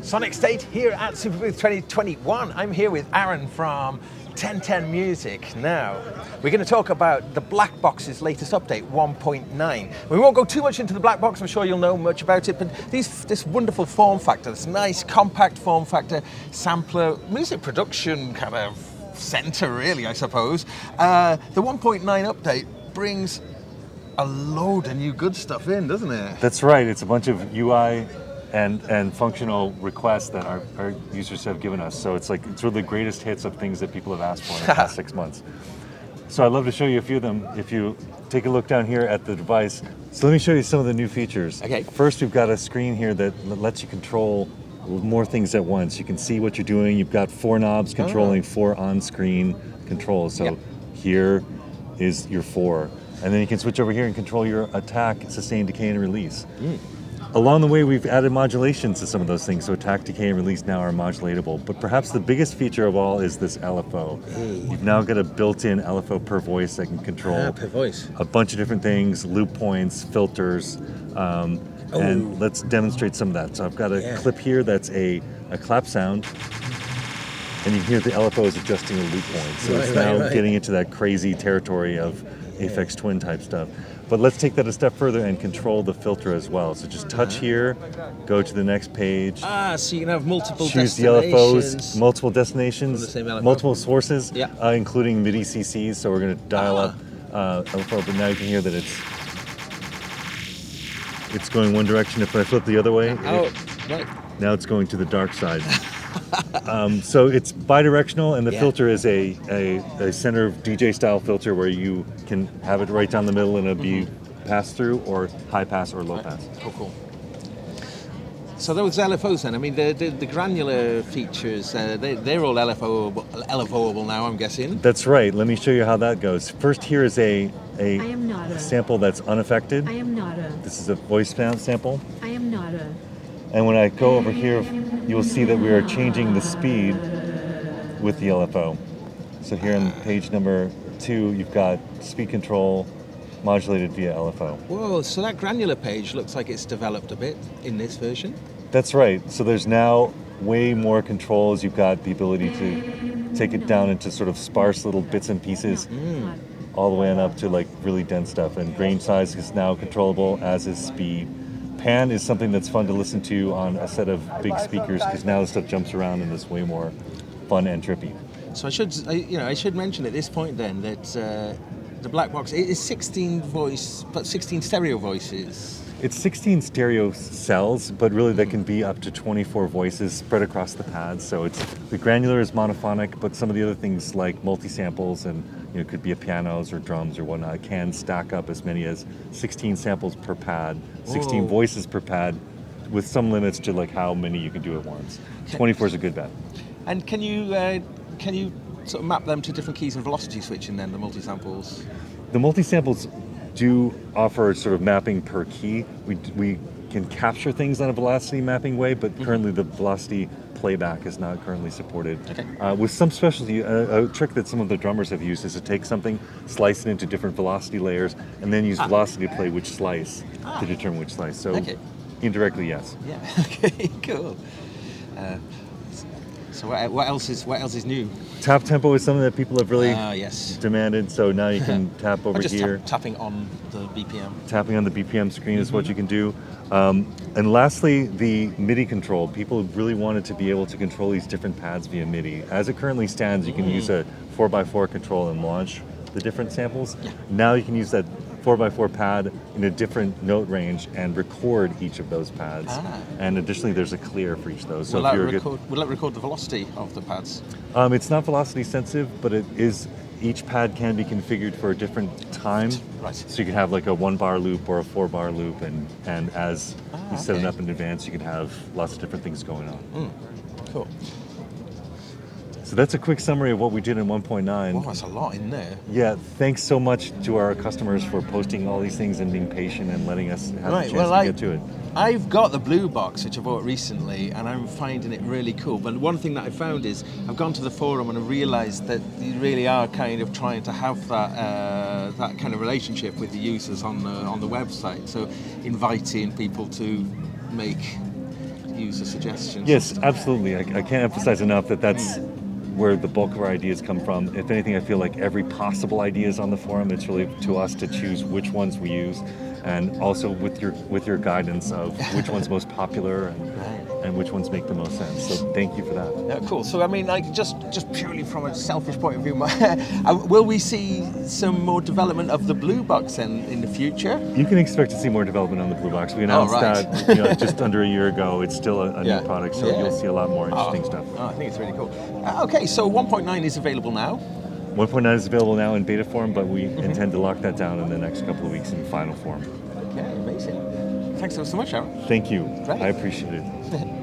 Sonicstate here at Superbooth 2021. I'm here with Aaron from 1010 Music. Now, we're going to talk about the Blackbox's latest update, 1.9. We won't go too much into the Blackbox, I'm sure you'll know much about it, but this wonderful form factor, this nice compact form factor, sampler, music production kind of center really, I suppose. The 1.9 update brings a load of new good stuff in, doesn't it? That's right, it's a bunch of UI and functional requests that our users have given us. So it's really the greatest hits of things that people have asked for in the past 6 months. So I'd love to show you a few of them if you take a look down here at the device. So let me show you some of the new features. Okay. First, we've got a screen here that lets you control more things at once. You can see what you're doing. You've got 4 knobs controlling 4 on-screen controls. So here is your 4. And then you can switch over here and control your attack, sustain, decay, and release. Along the way, we've added modulations to some of those things, so attack, decay, and release now are modulatable. But perhaps the biggest feature of all is this LFO. You've now got a built-in LFO per voice that can control per voice. a bunch of different things, loop points, filters, and let's demonstrate some of that. So I've got a clip here that's a clap sound, and you can hear the LFO is adjusting a loop point. So it's now getting into that crazy territory of Aphex Twin type stuff. But let's take that a step further and control the filter as well. So just touch here, go to the next page. So you can have multiple choose destinations. the LFOs, multiple destinations, From the same LFO. multiple sources, including MIDI CCs. So we're going to dial up LFO, but now you can hear that it's going one direction. If I flip the other way, now it's going to the dark side. So it's bidirectional, and the filter is a center DJ style filter where you can have it right down the middle and it'll be pass through or high pass or low pass. Cool. So those LFOs then, I mean the granular features, they're all LFOable now, I'm guessing. That's right. Let me show you how that goes. First, here is a sample that's unaffected. I am not a. This is a voice sample. I am not a. And when I go over here, you'll see that we are changing the speed with the LFO. So here on page number 2, you've got speed control modulated via LFO. Whoa, so that granular page looks like it's developed a bit in this version. That's right. So there's now way more controls. You've got the ability to take it down into sort of sparse little bits and pieces, all the way on up to like really dense stuff. And grain size is now controllable, as is speed. Pan is something that's fun to listen to on a set of big speakers, because now the stuff jumps around and is way more fun and trippy. So I should mention at this point then that the Blackbox is 16 voice, but 16 stereo voices. It's 16 stereo cells, but really that can be up to 24 voices spread across the pads. So the granular is monophonic, but some of the other things like multi-samples and it could be a pianos or drums or whatnot can stack up as many as 16 samples per pad, 16 voices per pad, with some limits to like how many you can do at once. 24 is a good bet. And can you sort of map them to different keys and velocity switching then, the multi-samples? The multi-samples do offer sort of mapping per key. We can capture things on a velocity mapping way, but currently the velocity playback is not currently supported. With some specialty, a trick that some of the drummers have used is to take something, slice it into different velocity layers, and then use velocity to play which slice to determine which slice. So indirectly, yes. Yeah. Okay. Cool. So what else is new? Tap tempo is something that people have really demanded. So now you can tap over here. Tapping on the BPM. Tapping on the BPM screen is what you can do. And lastly, the Midi Control. People really wanted to be able to control these different pads via MIDI. As it currently stands, you can use a 4x4 control and launch the different samples. Now you can use that 4x4 pad in a different note range and record each of those pads. And additionally, there's a clear for each of those. So will that record the velocity of the pads? It's not velocity sensitive, but it is. Each pad can be configured for a different time. So you can have like a 1-bar loop or a 4-bar loop, and as you set it up in advance, you can have lots of different things going on. Cool. So that's a quick summary of what we did in 1.9. Wow, that's a lot in there. Yeah, thanks so much to our customers for posting all these things and being patient and letting us have a chance to get to it. I've got the blue box, which I bought recently, and I'm finding it really cool. But one thing that I found is I've gone to the forum and I realised that you really are kind of trying to have that kind of relationship with the users on the website. So inviting people to make user suggestions. Yes, absolutely. I can't emphasize enough that that's where the bulk of our ideas come from. If anything, I feel like every possible idea is on the forum. It's really to us to choose which ones we use, and also with your guidance of which one's most popular and which ones make the most sense. So thank you for that. Yeah, cool. So I mean, like just purely from a selfish point of view, will we see some more development of the Blue Box then in the future? You can expect to see more development on the Blue Box. We announced that just under a year ago. It's still a new product, so you'll see a lot more interesting stuff. Oh, I think it's really cool. Okay, so 1.9 is available now. 1.9 is available now in beta form, but we intend to lock that down in the next couple of weeks in final form. Okay, amazing. Thanks so much, Aaron. Thank you. Great. I appreciate it.